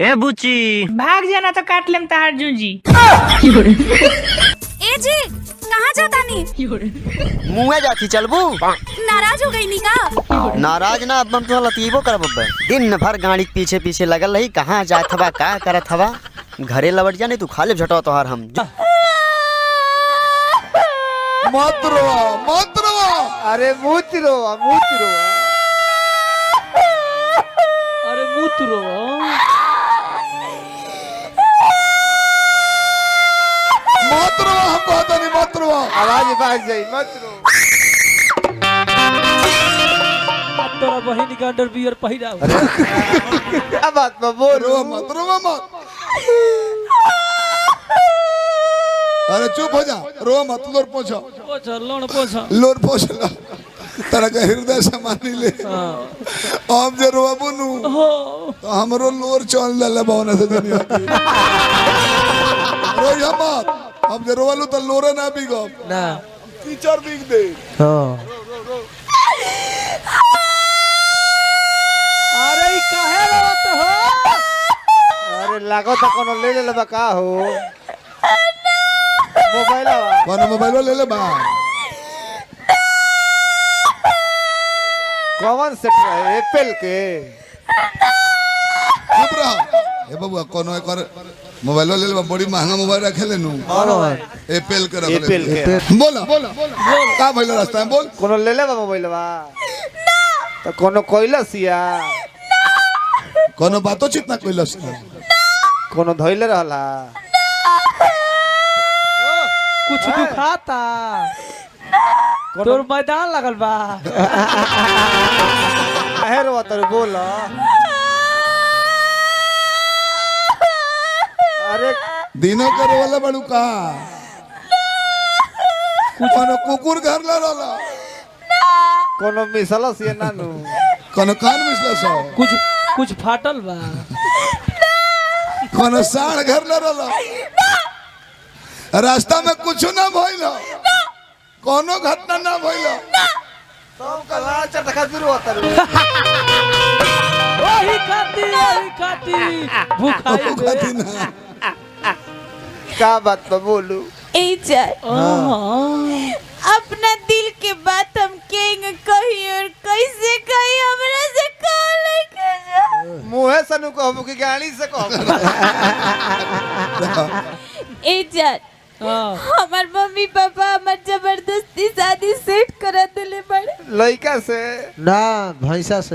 ए बुची भाग जाना तो काट लेम तार जूजी। ए जी कहाँ जाता नी? मुँह जाती चलबू। नाराज हो गई नी का? नाराज ना अब हम तो लतीबो करब। दिन भर गाड़ी के पीछे पीछे लगल रही, कहाँ जात हवा का करत हवा। घरे लौट जाने तू खा ले झटो तोहार हम। मत रोवा। अरे मूत रोवा अरे मूत रोवा। मत रोवा, हम कहता नहीं मत रोवा। आवाज भाग जाई, मत रो। तोरा बहिनी का अंडरवियर पहिरा। क्या बात में बोल? रोवा मत। अरे चुप हो जा, रोवा मत। लोर पोछो। लोर पोछ लो। तेरा का हृदय से मानी ले। अब जे रोवा बुनू तो हमरो लोर चल ले भावना से दुनिया की। रोया मत। अब जे रोवा लो तो लोरे ना बिगो ना टीचर बिग दे। अरे ई काहे रोत हो? अरे लागो तो कोनो ले ले का हो? मोबाइल ले ले बा। कौन सेट है? एप्पल के। चुप रह। ए बबुआ कोनो एक मोबाइल ले ले बा। बड़ी महंगा मोबाइल रखे ले नु। एप्पल के रख ले। एप्पल के। बोला का भइल रास्ता में बोल। कोनो ले ले मोबाइलवा? तो कोनो कोइलसिया? कोनो बातो चित ना कइलस। कोनो धइले रहला? कुछ दुखाता। तोर मैदान लगल बा। काहे रोवा तर बोल। अरे दिनों के रोला बड़ू का। कोनो कुकुर घर ला रहला। कोनो मिसलस ये नानू। कोनो कान मिसला सो। कुछ फाटल बा। कोनो साढ़ घर ला रहला। रास्ता में कुछ ना भइल। कोनो घटना ना भइल। सब कला चटका फिर होता रे। ओही खाती भूखाई ना। का बात तो बोलू? अपना दिल के बात हम कही और कैसे कही हमरा से मुँहे सनु कहबू की गाड़ी से कहबू? हमार मम्मी पापा हमार जबरदस्ती शादी सेट करा दिले बड़े। लड़का से ना भैंसा से।